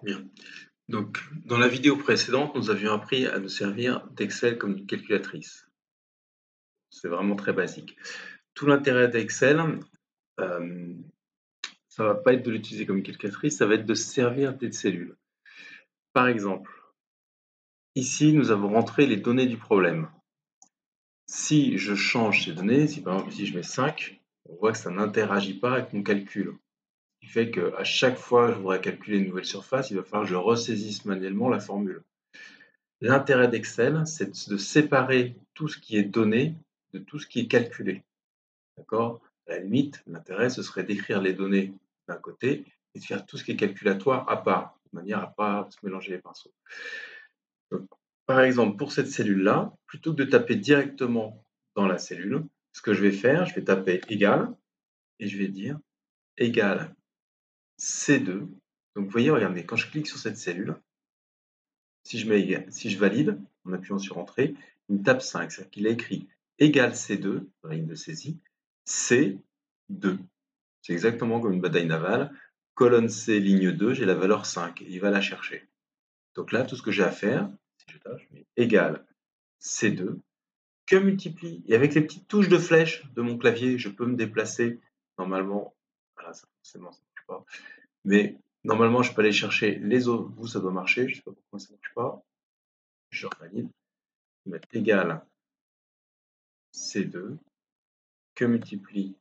Bien. Donc, dans la vidéo précédente, nous avions appris à nous servir d'Excel comme une calculatrice. C'est vraiment très basique. Tout l'intérêt d'Excel, euh, ça va pas être de l'utiliser comme une calculatrice, ça va être de se servir des cellules. Par exemple, ici, nous avons rentré les données du problème. Si je change ces données, si par exemple ici je mets 5, on voit que ça n'interagit pas avec mon calcul. Ce qui fait qu'à chaque fois que je voudrais calculer une nouvelle surface, il va falloir que je ressaisisse manuellement la formule. L'intérêt d'Excel, c'est de séparer tout ce qui est donné de tout ce qui est calculé. D'accord? À la limite, l'intérêt, ce serait d'écrire les données d'un côté et de faire tout ce qui est calculatoire à part, de manière à ne pas se mélanger les pinceaux. Donc, par exemple, pour cette cellule-là, plutôt que de taper directement dans la cellule, ce que je vais faire, je vais taper égal et je vais dire égal C2. Donc, vous voyez, regardez, quand je clique sur cette cellule, si je valide en appuyant sur Entrée, il me tape 5, c'est-à-dire qu'il a écrit égal C2, dans la ligne de saisie, C2. C'est exactement comme une bataille navale. Colonne C, ligne 2, j'ai la valeur 5, et il va la chercher. Donc là, tout ce que j'ai à faire, si je tape, je mets égal C2, que multiplie. Et avec les petites touches de flèche de mon clavier, je peux me déplacer. Normalement, voilà, ça forcément, ça ne marche pas. Mais normalement, je peux aller chercher les autres. Vous, ça doit marcher. Je ne sais pas pourquoi ça ne marche pas. Je revalide. Mettre égal C2, que multiplie,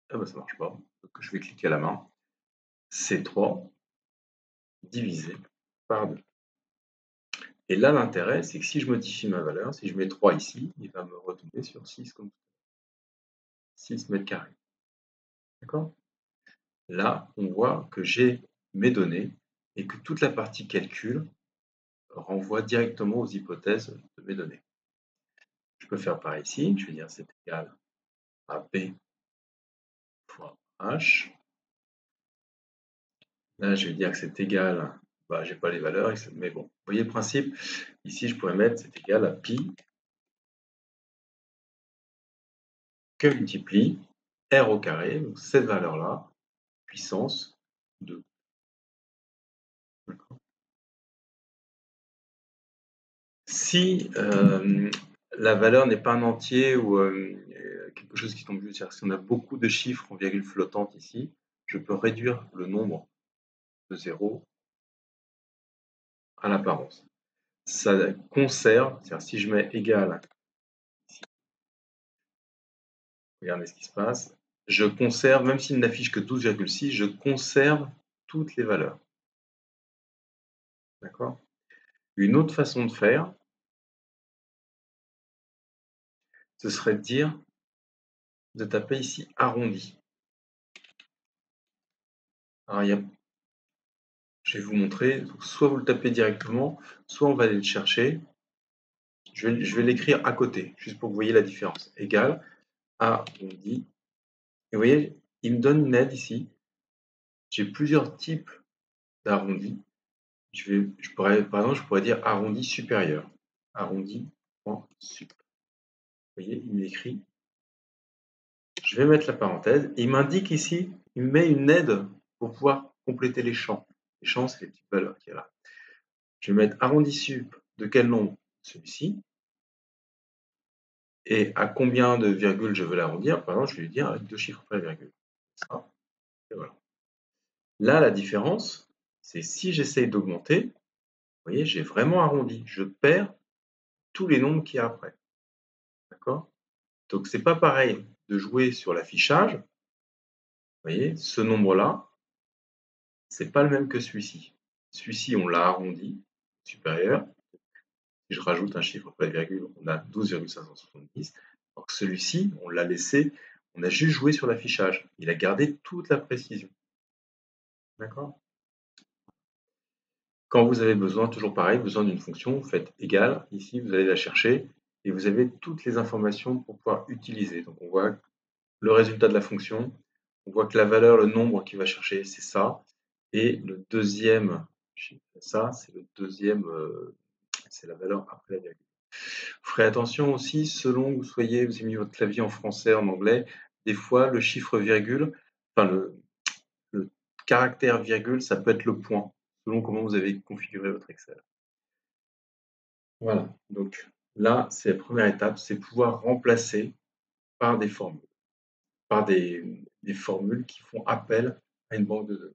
ah bah ça marche pas, donc je vais cliquer à la main, C3 divisé par 2. Et là, l'intérêt, c'est que si je modifie ma valeur, si je mets 3 ici, il va me retomber sur 6 comme 6 mètres carrés. D'accord? Là, on voit que j'ai mes données et que toute la partie calcul renvoie directement aux hypothèses de mes données. Je peux faire pareil ici, je vais dire c'est égal à B fois H. Là, je vais dire que c'est égal, je n'ai pas les valeurs, mais bon, vous voyez le principe. Ici, je pourrais mettre c'est égal à pi que multiplie r au carré, donc cette valeur-là, puissance 2. Si la valeur n'est pas un entier ou quelque chose qui tombe juste, c'est-à-dire si on a beaucoup de chiffres en virgule flottante ici, je peux réduire le nombre de 0 à l'apparence. Ça conserve, c'est-à-dire si je mets égal, ici, regardez ce qui se passe, je conserve, même s'il n'affiche que 12,6, je conserve toutes les valeurs. D'accord? Une autre façon de faire, ce serait de dire, de taper ici arrondi. Alors, je vais vous montrer, donc, soit vous le tapez directement, soit on va aller le chercher. Je vais l'écrire à côté, juste pour que vous voyez la différence. Égal, arrondi. Et vous voyez, il me donne une aide ici. J'ai plusieurs types d'arrondis. Par exemple, je pourrais dire arrondi supérieur. Arrondi.sup. Vous voyez, il m'écrit. Je vais mettre la parenthèse. Il m'indique ici, il me met une aide pour pouvoir compléter les champs. Les champs, c'est les petites valeurs qu'il y a là. Je vais mettre arrondi sup de quel nombre? Celui-ci. Et à combien de virgules je veux l'arrondir? Par exemple, je vais lui dire avec 2 chiffres après la virgule. Ça, et voilà. Là, la différence, c'est si j'essaye d'augmenter, vous voyez, j'ai vraiment arrondi. Je perds tous les nombres qu'il y a après. D'accord? Donc, c'est pas pareil de jouer sur l'affichage. Vous voyez, ce nombre-là, c'est pas le même que celui-ci. Celui-ci, on l'a arrondi, supérieur. Si je rajoute un chiffre après la virgule, on a 12,570. Alors que celui-ci, on l'a laissé, on a juste joué sur l'affichage. Il a gardé toute la précision. D'accord? Quand vous avez besoin, toujours pareil, besoin d'une fonction, vous faites égal, ici vous allez la chercher et vous avez toutes les informations pour pouvoir utiliser. Donc on voit le résultat de la fonction, on voit que la valeur, le nombre qu'il va chercher, c'est ça, et le deuxième, ça, c'est le deuxième, c'est la valeur après la virgule. Vous ferez attention aussi, selon que vous ayez mis votre clavier en français, en anglais, des fois le chiffre virgule, enfin le caractère virgule, ça peut être le point. selon comment vous avez configuré votre Excel. Voilà, donc là, c'est la première étape, c'est pouvoir remplacer par des formules, par des formules qui font appel à une banque de données.